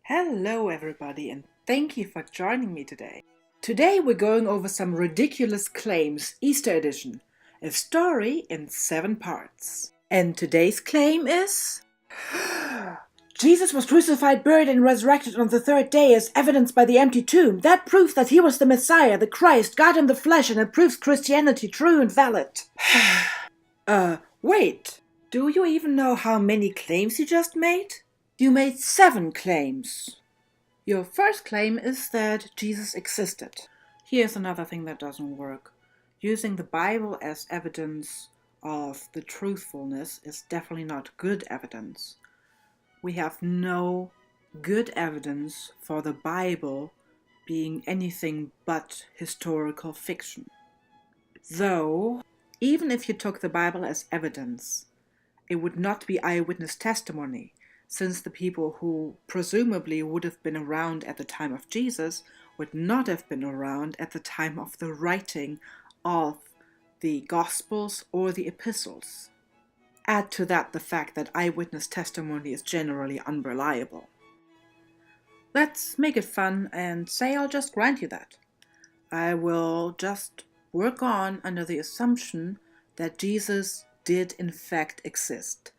Hello everybody and thank you for joining me today. Today we're going over some ridiculous claims, Easter edition, a story in 7 parts. And today's claim is... Jesus was crucified, buried and resurrected on the 3rd day as evidenced by the empty tomb. That proves that he was the Messiah, the Christ, God in the flesh, and it proves Christianity true and valid. Wait. Do you even know how many claims you just made? You made 7 claims. Your first claim is that Jesus existed. Here's another thing that doesn't work. Using the Bible as evidence of the truthfulness is definitely not good evidence. We have no good evidence for the Bible being anything but historical fiction. Though, even if you took the Bible as evidence, it would not be eyewitness testimony, since the people who presumably would have been around at the time of Jesus would not have been around at the time of the writing of the Gospels or the Epistles. Add to that the fact that eyewitness testimony is generally unreliable. Let's make it fun and say I'll just grant you that. I will just work on under the assumption that Jesus did in fact exist.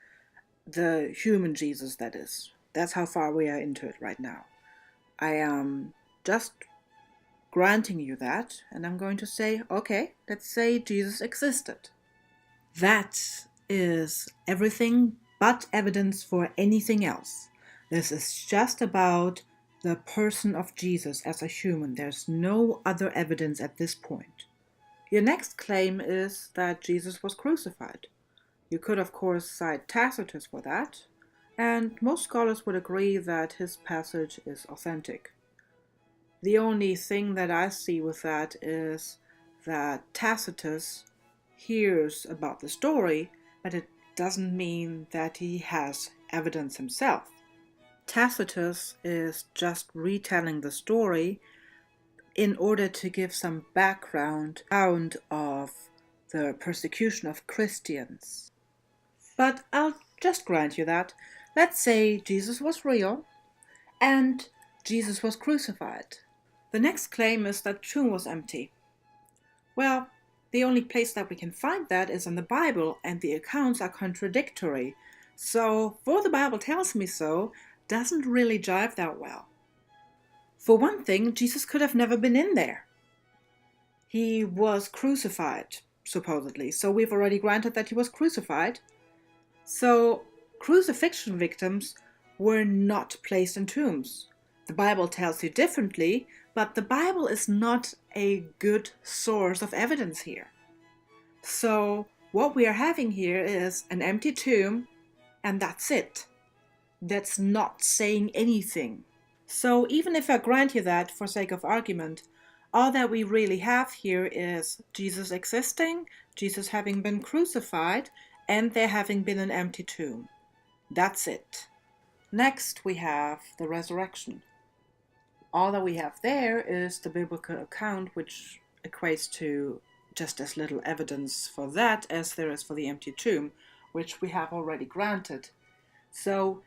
The human Jesus, that is. That's how far we are into it right now. I am just granting you that, and I'm going to say, okay, let's say Jesus existed. That is everything but evidence for anything else. This is just about the person of Jesus as a human. There's no other evidence at this point. Your next claim is that Jesus was crucified. You could, of course, cite Tacitus for that, and most scholars would agree that his passage is authentic. The only thing that I see with that is that Tacitus hears about the story, but it doesn't mean that he has evidence himself. Tacitus is just retelling the story in order to give some background of the persecution of Christians. But I'll just grant you that. Let's say Jesus was real and Jesus was crucified. The next claim is that the tomb was empty. Well, the only place that we can find that is in the Bible, and the accounts are contradictory. So, for the Bible tells me so, doesn't really jive that well. For one thing, Jesus could have never been in there. He was crucified, supposedly, so we've already granted that he was crucified. So, crucifixion victims were not placed in tombs. The Bible tells you differently, but the Bible is not a good source of evidence here. So, what we are having here is an empty tomb, and that's it. That's not saying anything. So, even if I grant you that for sake of argument, all that we really have here is Jesus existing, Jesus having been crucified, and there having been an empty tomb. That's it. Next we have the resurrection. All that we have there is the biblical account, which equates to just as little evidence for that as there is for the empty tomb, which we have already granted. So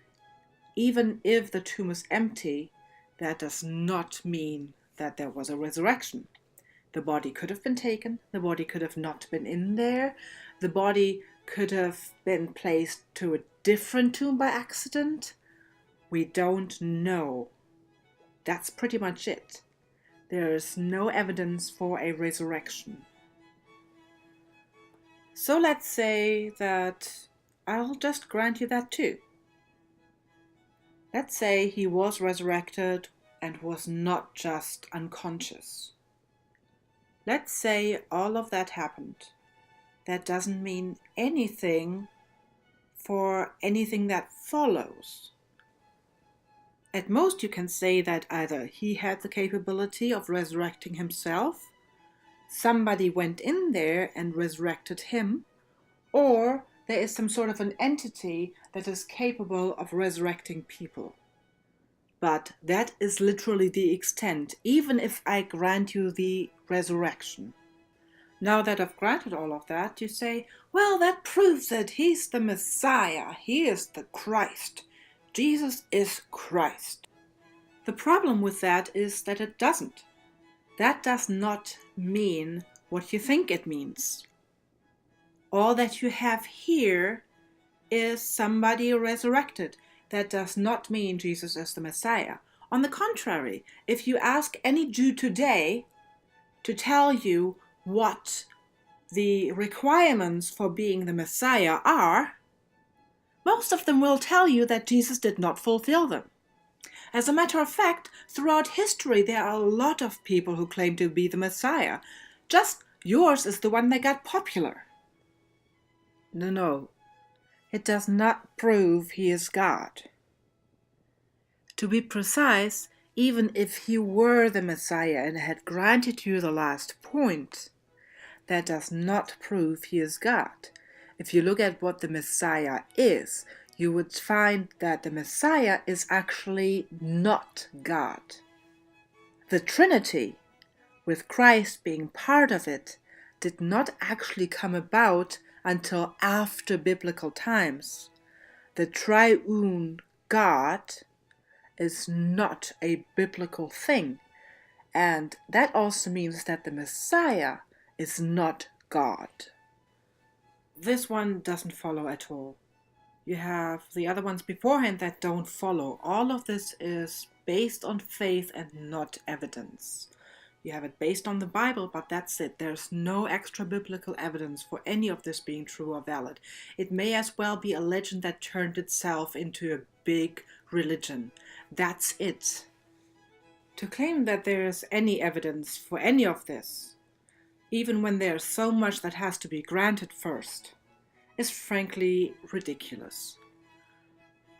even if the tomb is empty, that does not mean that there was a resurrection. The body could have been taken, the body could have not been in there, the body could have been placed to a different tomb by accident. We don't know. That's pretty much it. There is no evidence for a resurrection. So let's say that I'll just grant you that too. Let's say he was resurrected and was not just unconscious. Let's say all of that happened. That doesn't mean anything for anything that follows. At most you can say that either he had the capability of resurrecting himself, somebody went in there and resurrected him, or there is some sort of an entity that is capable of resurrecting people. But that is literally the extent, even if I grant you the resurrection. Now that I've granted all of that, you say, well, that proves that he's the Messiah. He is the Christ. Jesus is Christ. The problem with that is that it doesn't. That does not mean what you think it means. All that you have here is somebody resurrected. That does not mean Jesus is the Messiah. On the contrary, if you ask any Jew today to tell you what the requirements for being the Messiah are, most of them will tell you that Jesus did not fulfill them. As a matter of fact, throughout history there are a lot of people who claim to be the Messiah. Just yours is the one that got popular. No. It does not prove he is God. To be precise, even if he were the Messiah and had granted you the last point, that does not prove he is God. If you look at what the Messiah is, you would find that the Messiah is actually not God. The Trinity, with Christ being part of it, did not actually come about until after biblical times. The triune God is not a biblical thing, and that also means that the Messiah is not God. This one doesn't follow at all. You have the other ones beforehand that don't follow. All of this is based on faith and not evidence. You have it based on the Bible, but that's it. There's no extra biblical evidence for any of this being true or valid. It may as well be a legend that turned itself into a big religion. That's it. To claim that there is any evidence for any of this, even when there's so much that has to be granted first, is frankly ridiculous.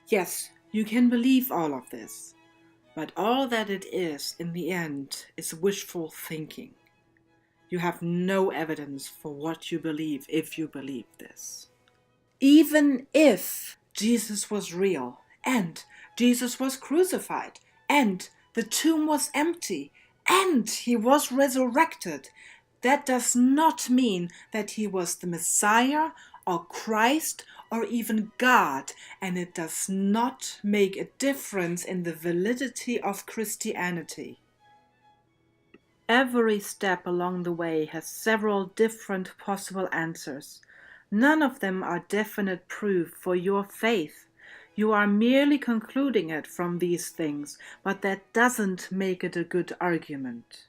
Yes, you can believe all of this, but all that it is in the end is wishful thinking. You have no evidence for what you believe if you believe this. Even if Jesus was real, and Jesus was crucified, and the tomb was empty, and he was resurrected, that does not mean that he was the Messiah or Christ or even God, and it does not make a difference in the validity of Christianity. Every step along the way has several different possible answers. None of them are definite proof for your faith. You are merely concluding it from these things, but that doesn't make it a good argument.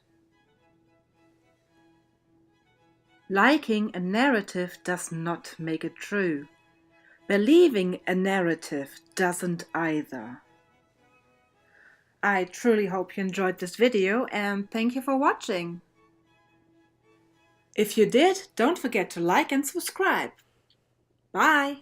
Liking a narrative does not make it true. Believing a narrative doesn't either. I truly hope you enjoyed this video and thank you for watching. If you did, don't forget to like and subscribe. Bye!